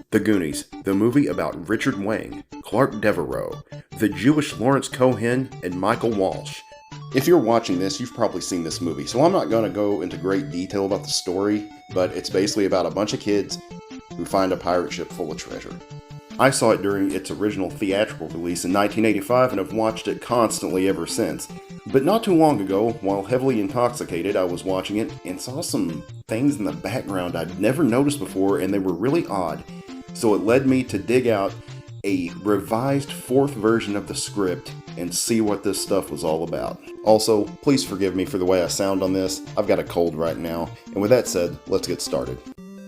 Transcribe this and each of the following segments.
The Goonies, the movie about Richard Wang, Clark Devereaux, the Jewish Lawrence Cohen, and Michael Walsh. If you're watching this, you've probably seen this movie, so I'm not going to go into great detail about the story, but it's basically about a bunch of kids who find a pirate ship full of treasure. I saw it during its original theatrical release in 1985 and have watched it constantly ever since. But not too long ago, while heavily intoxicated, I was watching it and saw some things in the background I'd never noticed before, and they were really odd. So it led me to dig out a revised fourth version of the script and see what this stuff was all about. Also, please forgive me for the way I sound on this. I've got a cold right now. And with that said, let's get started.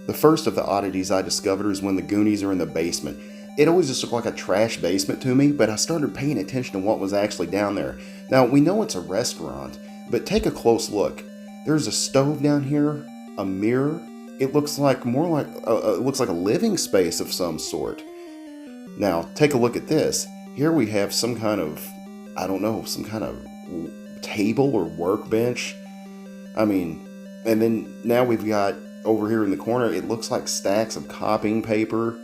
The first of the oddities I discovered is when the Goonies are in the basement. It always just looked like a trash basement to me, but I started paying attention to what was actually down there. Now, we know it's a restaurant, but take a close look. There's a stove down here, a mirror. It looks like a living space of some sort. Now, take a look at this. Here we have some kind of table or workbench. And then now we've got over here in the corner, it looks like stacks of copying paper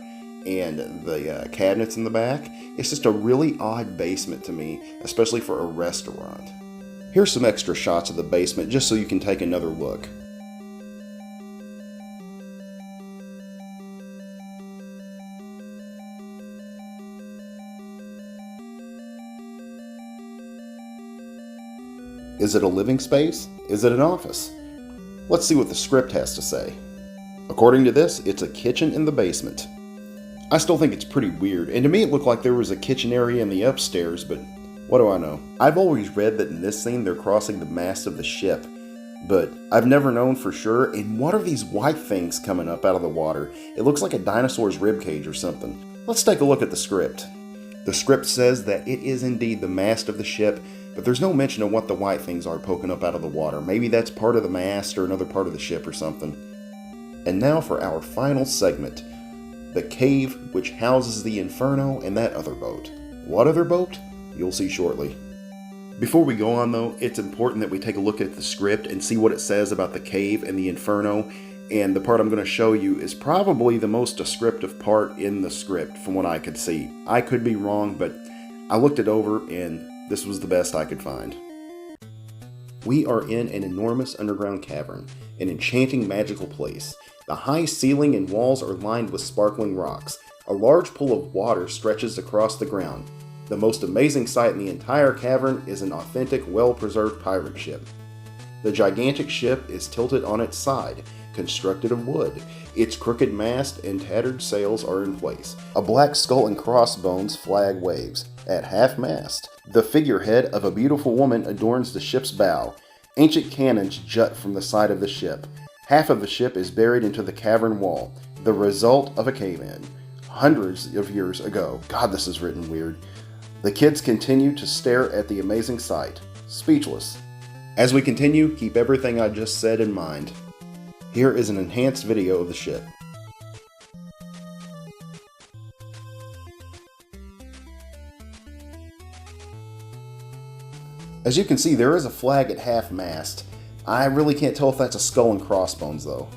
and the cabinets in the back. It's just a really odd basement to me, especially for a restaurant. Here's some extra shots of the basement just so you can take another look. Is it a living space? Is it an office? Let's see what the script has to say. According to this, it's a kitchen in the basement. I still think it's pretty weird, and to me it looked like there was a kitchen area in the upstairs, but what do I know? I've always read that in this scene they're crossing the mast of the ship, but I've never known for sure. And what are these white things coming up out of the water? It looks like a dinosaur's ribcage or something. Let's take a look at the script. The script says that it is indeed the mast of the ship, but there's no mention of what the white things are poking up out of the water. Maybe that's part of the mast or another part of the ship or something. And now for our final segment. The cave which houses the Inferno and that other boat. What other boat? You'll see shortly. Before we go on though, it's important that we take a look at the script and see what it says about the cave and the Inferno. And the part I'm going to show you is probably the most descriptive part in the script from what I could see. I could be wrong, but I looked it over and this was the best I could find. We are in an enormous underground cavern, an enchanting magical place. The high ceiling and walls are lined with sparkling rocks. A large pool of water stretches across the ground. The most amazing sight in the entire cavern is an authentic, well-preserved pirate ship. The gigantic ship is tilted on its side, constructed of wood. Its crooked mast and tattered sails are in place. A black skull and crossbones flag waves. At half-mast, the figurehead of a beautiful woman adorns the ship's bow. Ancient cannons jut from the side of the ship. Half of the ship is buried into the cavern wall, the result of a cave-in. Hundreds of years ago. God, this is written weird. The kids continue to stare at the amazing sight, speechless. As we continue, keep everything I just said in mind. Here is an enhanced video of the ship. As you can see, there is a flag at half-mast. I really can't tell if that's a skull and crossbones though.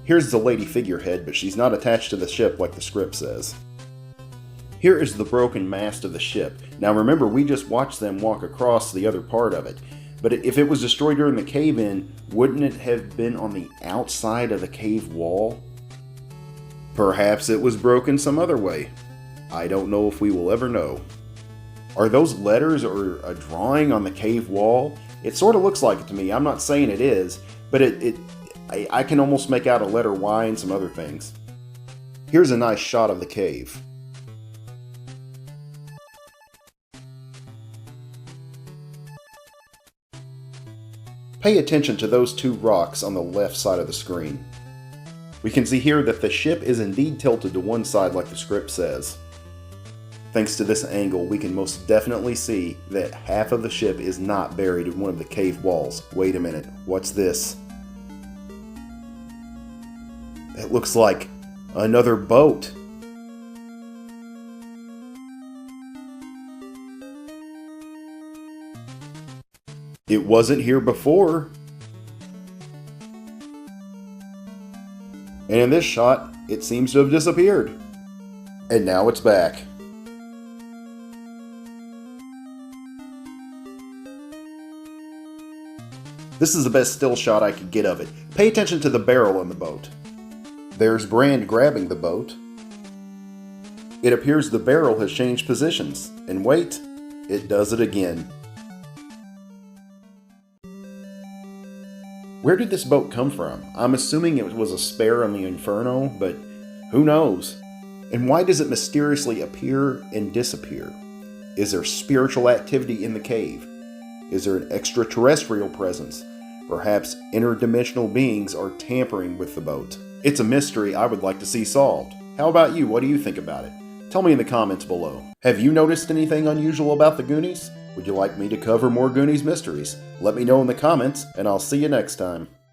Here's the lady figurehead, but she's not attached to the ship like the script says. Here is the broken mast of the ship. Now remember, we just watched them walk across the other part of it. But if it was destroyed during the cave-in, wouldn't it have been on the outside of the cave wall? Perhaps it was broken some other way. I don't know if we will ever know. Are those letters or a drawing on the cave wall? It sort of looks like it to me. I'm not saying it is, but I can almost make out a letter Y and some other things. Here's a nice shot of the cave. Pay attention to those two rocks on the left side of the screen. We can see here that the ship is indeed tilted to one side like the script says. Thanks to this angle, we can most definitely see that half of the ship is not buried in one of the cave walls. Wait a minute, what's this? It looks like another boat. It wasn't here before. And in this shot, it seems to have disappeared. And now it's back. This is the best still shot I could get of it. Pay attention to the barrel on the boat. There's Brand grabbing the boat. It appears the barrel has changed positions. And wait, it does it again. Where did this boat come from? I'm assuming it was a spare on the Inferno, but who knows? And why does it mysteriously appear and disappear? Is there spiritual activity in the cave? Is there an extraterrestrial presence? Perhaps interdimensional beings are tampering with the boat. It's a mystery I would like to see solved. How about you? What do you think about it? Tell me in the comments below. Have you noticed anything unusual about the Goonies? Would you like me to cover more Goonies mysteries? Let me know in the comments, and I'll see you next time.